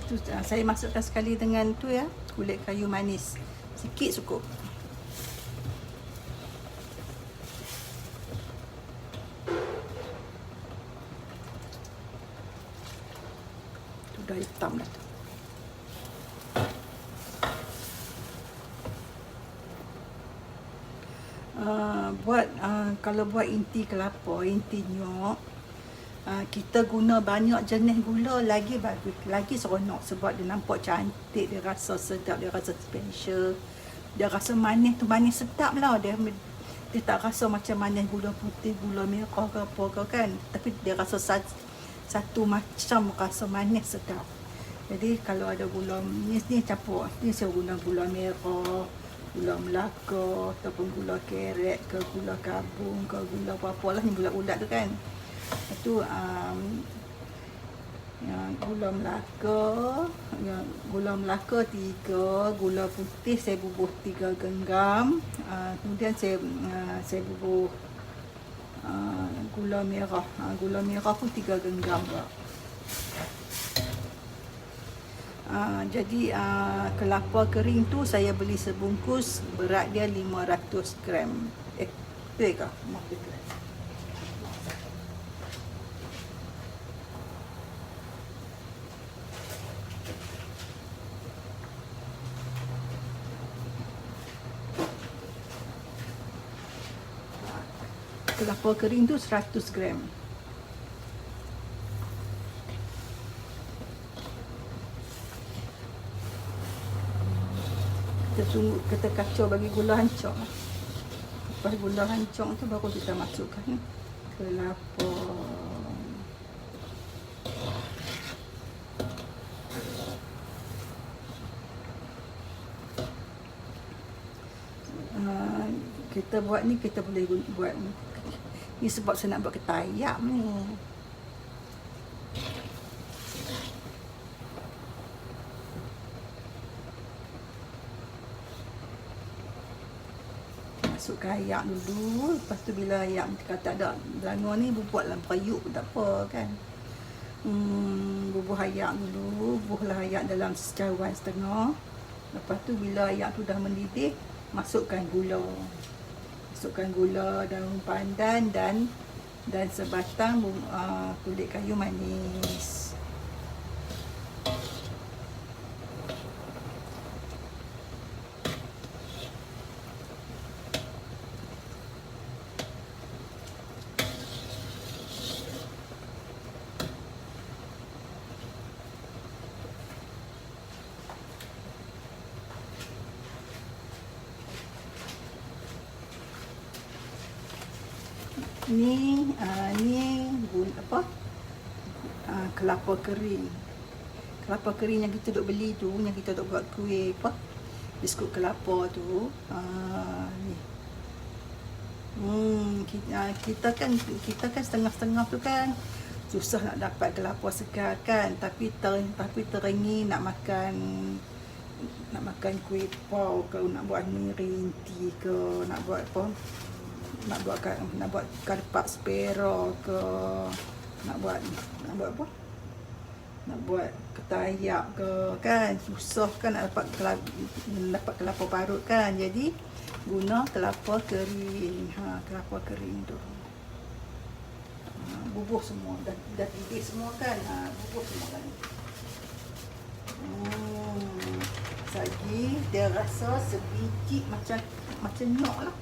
tu saya masukkan sekali dengan tu ya, kulit kayu manis. Sikit cukup. Tu dah hitam dah tu. Kalau buat inti kelapa, inti nyok, kita guna banyak jenis gula lagi bagus, lagi seronok sebab dia nampak cantik, dia rasa sedap, dia rasa special, dia rasa manis tu manis sedap lah, dia tak rasa macam manis gula putih, gula merah ke apa ke kan, tapi dia rasa satu macam rasa manis sedap. Jadi kalau ada gula ni campur, ni saya guna gula merah, gula Melaka ataupun gula keret ke gula kabung ke gula apa-apa lah, ni bulat-bulat tu kan. Itu gula Melaka 3, gula putih saya bubuh 3 genggam, kemudian saya bubuh gula merah pun 3 genggam juga. Jadi kelapa kering tu saya beli sebungkus, berat dia 500 gram. Betul ke? 500 gram. Kelapa kering tu 100 gram. Kita kacau bagi gula hancur. Lepas gula hancur tu baru kita masukkan kelapa. Kita buat ni, kita boleh buat ni sebab saya nak buat ketayam ni. Masukkan ayak dulu, lepas tu bila ayak kata ada belanga ni, bubuh dalam periuk pun tak apa kan. Bubuh ayak dulu, bubuhlah ayak dalam secawan setengah. Lepas tu bila ayak tu dah mendidih, masukkan gula, daun pandan dan sebatang kulit kayu manis. Ni kelapa kering. Kelapa kering yang kita duk beli tu, yang kita duk buat kuih biskut kelapa tu. Ni. Kita kan setengah-setengah tu kan susah nak dapat kelapa segar kan, tapi teringin nak makan kuih pau ke, nak buat rinti ke, nak buat karpak spero ke, nak buat ketayak ke kan, susah kan nak dapat kelapa parut kan. Jadi guna kelapa kering. Kelapa kering tu bubuh semua, dah didih semua kan, bubuh semua kan. Lagi dia rasa sebiji macam nyok lah.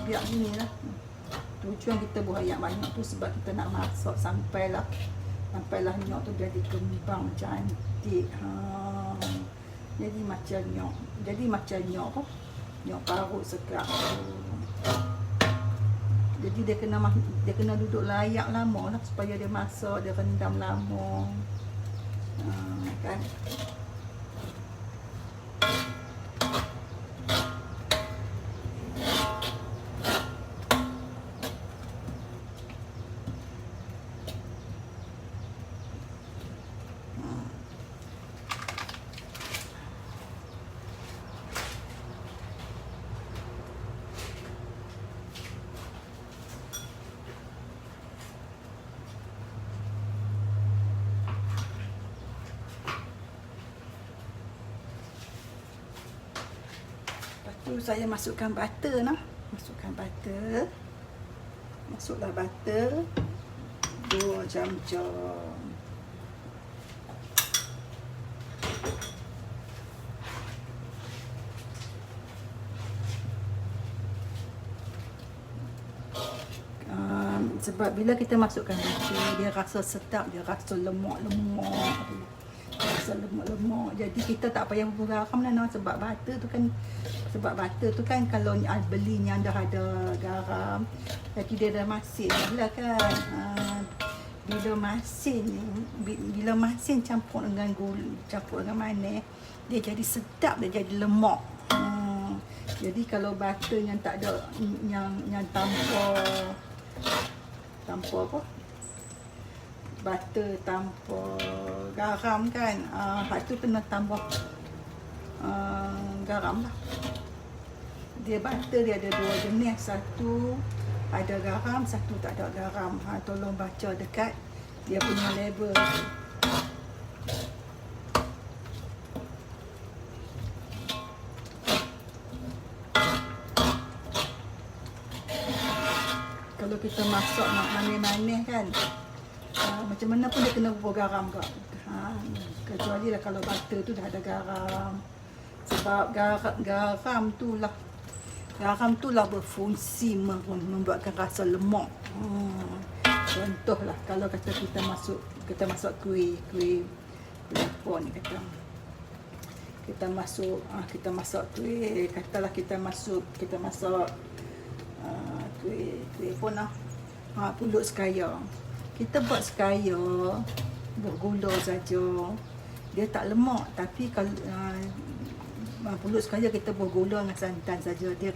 Biar gini lah. Tujuan kita buah ayak banyak tu sebab kita nak masak sampailah nyok tu jadi kembang cantik. Jadi macam nyok nyok parut segar. Jadi dia kena duduk layak lama lah supaya dia masak, dia rendam lama. Kan? Tu saya masukkan butter nah. Masukkan butter. Masuklah butter. 2 jam-jam. Sebab bila kita masukkan butter, dia rasa sedap, dia rasa lemak-lemak. Rasa lemak-lemak. Jadi kita tak payah bubur garam lah, sebab butter tu kan kalau belinya dah ada garam, jadi dia dah masin lah kan. Bila masin campur dengan gula, campur dengan manis, dia jadi sedap, dia jadi lemak. Jadi kalau butter yang tak ada, yang tanpa apa, butter tanpa garam kan, hak tu kena tambah garam lah. Dia butter dia ada 2 jenis, satu ada garam, satu tak ada garam. Tolong baca dekat dia punya label. Kalau kita masak nak manis-manis kan, macam mana pun dia kena bubur garam kak. Kecuali lah kalau butter tu dah ada garam. Sebab garam tu lah berfungsi membuatkan rasa lemak. Contohlah kalau kata kita masak kuih apa ni kata. Kita masak kuih, katalah kita masak kuih pun lah. Pulut sekaya. Kita buat sekaya bergula saja. Dia tak lemak, tapi kalau pulut sekaya kita bergula dengan santan saja. Dia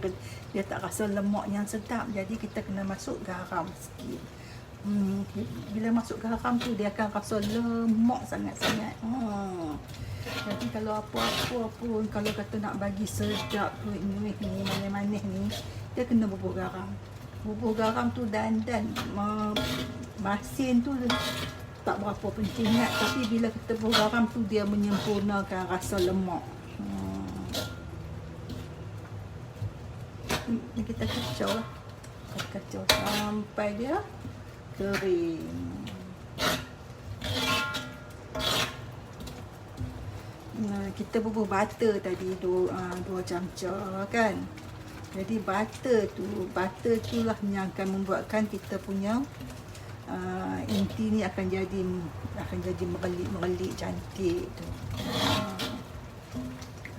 tak rasa lemak yang sedap. Jadi kita kena masuk garam sikit. Bila masuk garam tu dia akan rasa lemak sangat-sangat. Jadi kalau apa-apa pun, kalau kata nak bagi sedap kuih ni manis-manis ni, dia kena bubur garam. Bubur garam tu dan masin tu tak berapa penting nak, tapi bila kita bubur garam tu dia menyempurnakan rasa lemak. Ni kita kacau lah. Kacau sampai dia kering. Kita bubur butter tadi 2 jam-jam kan. Jadi butter tu lah yang akan membuatkan kita punya inti ni akan jadi merelik cantik tu.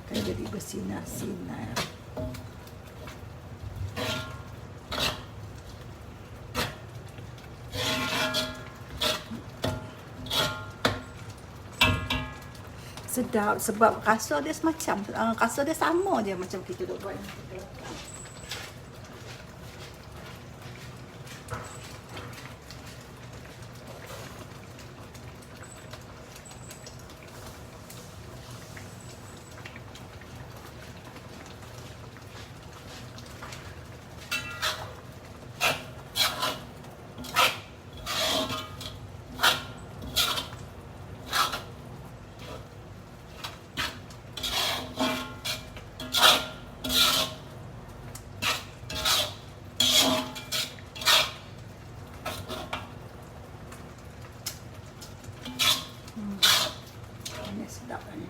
Akan jadi bersinar-sinar. Sedap sebab rasa dia semacam rasa dia sama je macam kita duk buat ni. Sedap kan ni.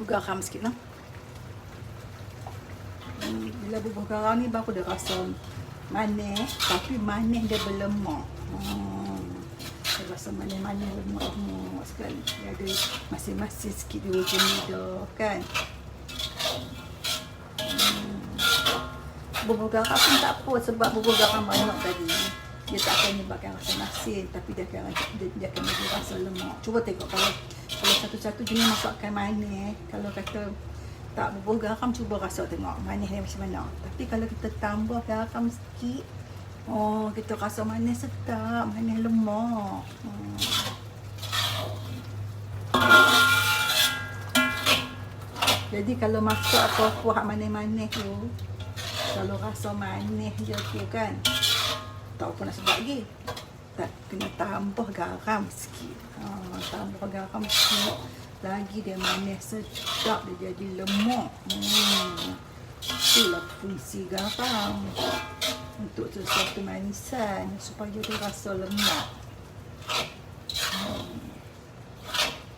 Garam sikit lah. Bila bubur garam ni baru dia rasa manis, tapi manis dia berlemak. Dia rasa manis-manis lemak sekali. Dia ada masin-masin sikit di hujung lidah kan. Bubur garam pun tak apa sebab bubur garam banyak tadi. dia tak akan menyebabkan rasa masin, tapi dia akan bagi rasa lemak. Cuba tengok kalau satu-satu jenis masukkan manis, kalau kata tak bubuh garam, cuba rasa tengok manis dia macam mana. Tapi kalau kita tambah garam sikit, kita rasa manis sedap, manis lemak. Jadi kalau masak apa-apa hak manis-manis tu, kalau rasa manis je tu kan, tak apa nak sebab lagi. Tak kena tambah garam sikit. Tambah garam sikit lagi, dia manis sedap, dia jadi lemak. Itulah fungsi garam, untuk sesuatu manisan supaya dia rasa lemak.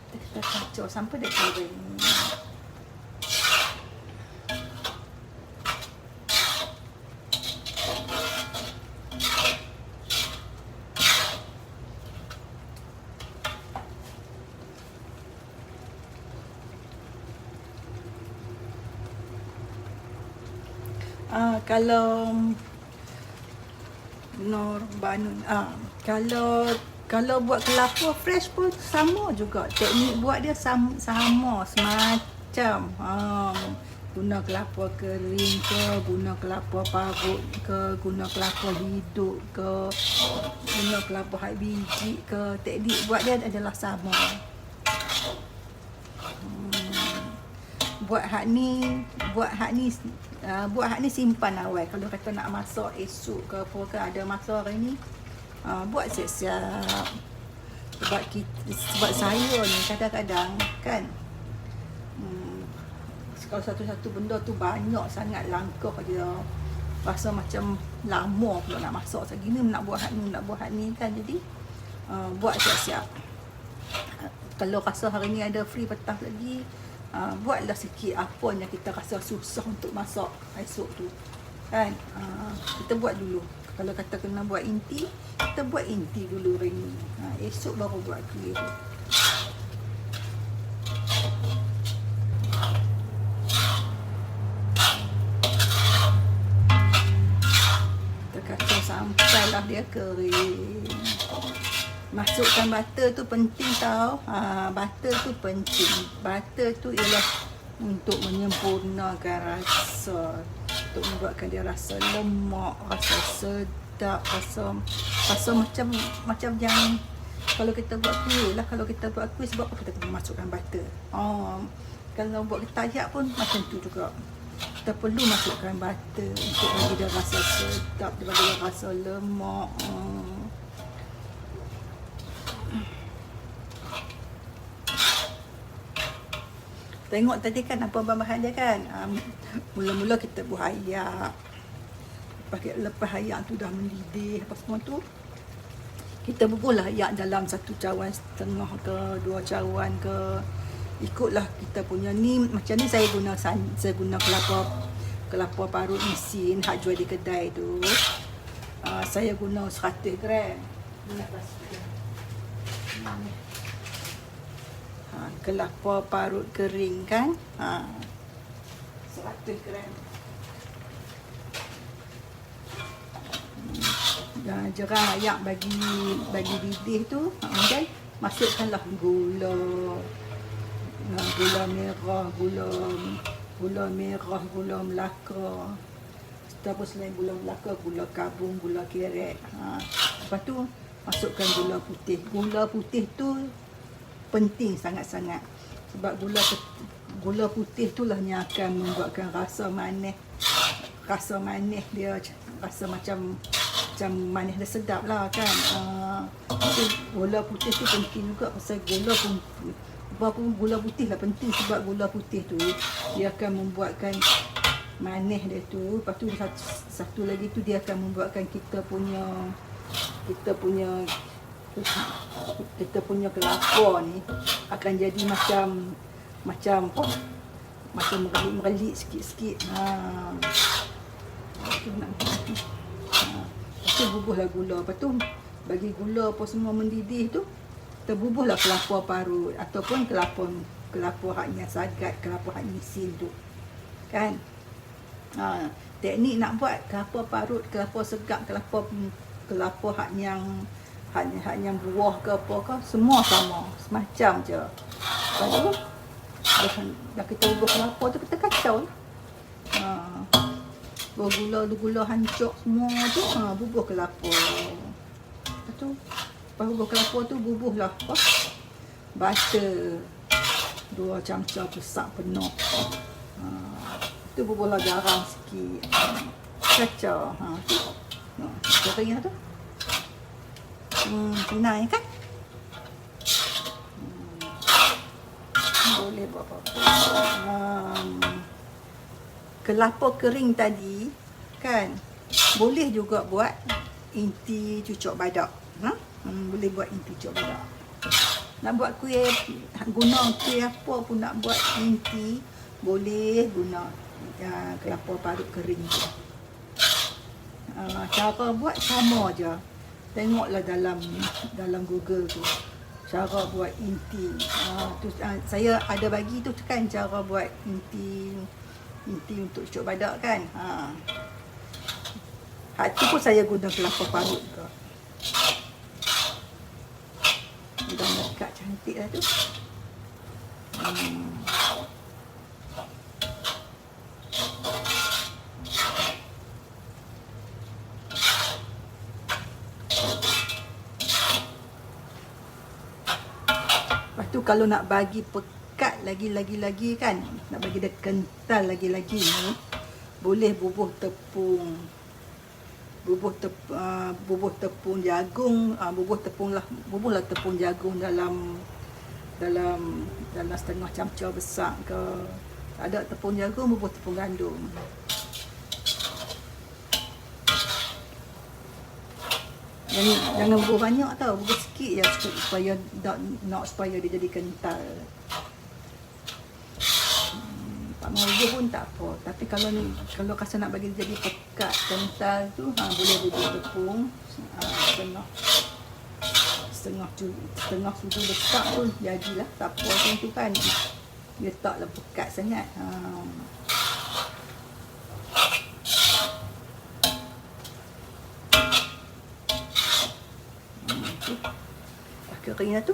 Kita kacau sampai dia kering. Kalau Banun, kalau buat kelapa fresh pun sama juga, teknik buat dia sama semacam. Guna kelapa kering ke, guna kelapa parut ke, guna kelapa hidup ke, guna kelapa hak biji ke, teknik buat dia adalah sama. Buat hak ni simpan awal. Kalau kata nak masak esok ke apa ke, ada masa hari ni, buat siap-siap. Sebab saya ni kadang-kadang kan, kalau satu-satu benda tu banyak sangat, langkah dia, rasa macam lama pula nak masak segini, nak buat hak ni kan. Jadi buat siap-siap. Kalau rasa hari ni ada free petang lagi, buatlah sikit apa yang kita rasa susah untuk masak esok tu kan. Kita buat dulu. Kalau kata kena buat inti, kita buat inti dulu hari ni. Esok baru buat clear tu. Kita kacau sampailah dia kering. Masukkan butter tu penting tau. Butter tu penting. Butter tu ialah untuk menyempurnakan rasa, untuk membuatkan dia rasa lemak, rasa sedap, rasa macam yang kalau kita buat kuih lah. Kalau kita buat kuih, sebab apa kita kena masukkan butter? Kalau buat ketayak pun macam tu juga. Kita perlu masukkan butter untuk bagi dia rasa sedap, dia bagi dia rasa lemak. Tengok tadi kan apa bahan dia kan. Mula-mula kita buat ayak. Lepas ayak tu dah mendidih apa semua tu, kita bubuhlah ayak dalam 1 cawan setengah ke 2 cawan ke. Ikutlah kita punya ni. Macam ni saya guna kelapa parut mesin hak jual di kedai tu. Saya guna 100 gram. Kelapa parut kering kan, 100 gram. Jerang ayak bagi didih tu, dan masukkanlah gula merah, gula Melaka. Terus selain gula Melaka, gula kabung, gula keret. Lepas tu masukkan gula putih. Gula putih tu penting sangat-sangat, sebab gula putih itulah yang akan membuatkan rasa manis dia, rasa macam manis dia sedap lah kan. Gula putih tu penting juga, pasal gula putih lah penting, sebab gula putih tu dia akan membuatkan manis dia tu. Lepas tu satu lagi tu, dia akan membuatkan kita punya kelapa ni akan jadi macam merelit sikit-sikit. Lepas tu bubuhlah gula. Lepas tu bagi gula apa semua mendidih tu, kita bubuhlah kelapa parut ataupun kelapa haknya sagat, kelapa hak mesin tu kan. Teknik nak buat kelapa parut, kelapa segap, kelapa kelapa hak yang buah ke apa ke, semua sama, semacam je. Lepas tu dah kita bubur kelapa tu kita kacau lah. Gula hancur semua tu, bubur kelapa. Lepas tu bubur kelapa tu bubuhlah apa? Butter 2 camca besar penuh. Tu bubuhlah garam sikit. Kacau. Kering tu. Pinai kan? Boleh buat apa-apa. Kelapa kering tadi kan, boleh juga buat inti cucuk badak. Boleh buat inti cucuk badak. Nak buat kuih, guna kuih apa pun nak buat inti, boleh guna kelapa parut kering tu. Cara buat sama je. Tengoklah dalam Google tu cara buat inti. Saya ada bagi tu kan cara buat inti untuk cucuk badak kan. Hak tu pun saya guna kelapa parut juga. Dah dekat cantik lah tu. Lepas tu kalau nak bagi pekat lagi kan, nak bagi dia kental lagi ni, boleh bubuh tepung jagung, bubuhlah tepung jagung dalam setengah camca besar ke. Tak ada tepung jagung, bubuh tepung gandum. Jangan bubuh banyak tau, bubuh sikit je supaya dia jadi kental. Tak mau bubuh pun tak apa. Tapi kalau rasa nak bagi jadi pekat kental tu, boleh bubuh tepung setengah sudu besar pun jadilah. Tak apa macam tu kan. Dia taklah pekat sangat. Kering lah tu.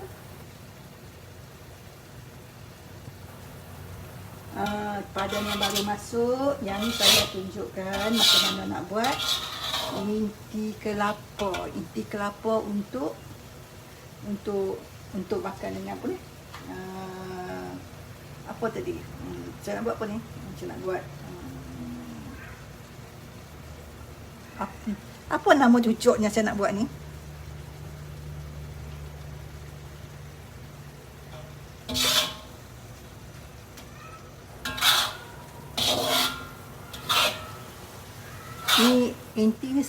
Padan yang baru masuk, yang ni saya tunjukkan macam mana nak buat inti kelapa untuk makan dengan apa ni, apa tadi, saya nak buat apa ni, saya nak buat apa nama cucuknya saya nak buat ni. Inti ni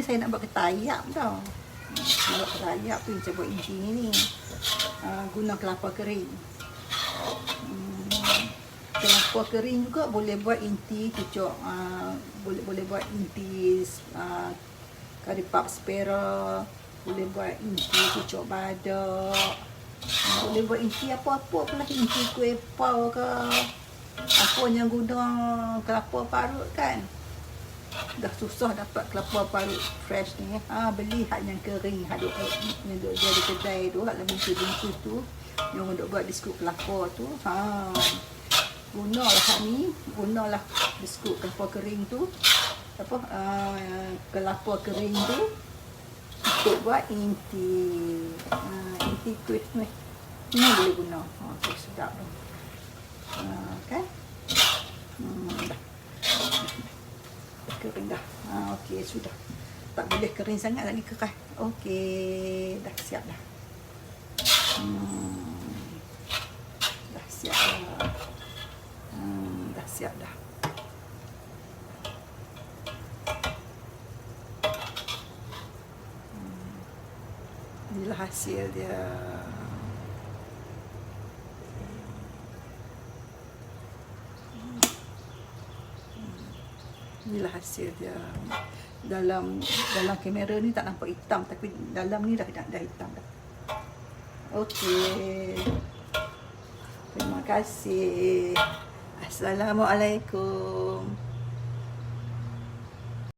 saya nak buat ketayap tau. Nak buat ketayap tu saya buat inti ni. Guna kelapa kering. Kelapa kering juga boleh buat inti cucuk. Boleh buat inti kari pap spera. Boleh buat inti cucuk badak. Boleh buat inti apa-apa pun lah. Inti kuih pau ke. Apa yang guna kelapa parut kan. Dah susah dapat kelapa parut fresh ni. Beli hak yang kering, hak duk jadi kedai tu, hak bungkus-bungkus tu yang duk buat biskut kelapa tu. Gunalah hak ni, gunalah biskut kelapa kering tu, kelapa kering tu untuk buat inti kuih ni. Ni boleh guna. Sedap tu. Kan? Dah. Kering dah. Okey, sudah. Tak boleh kering sangat lagi, keras. Okey, dah siap dah. Dah siap dah. Dah siap dah. Inilah hasil dia. Inilah hasil dia. Dalam kamera ni tak nampak hitam, tapi dalam ni dah hitam dah. Okey. Terima kasih. Assalamualaikum.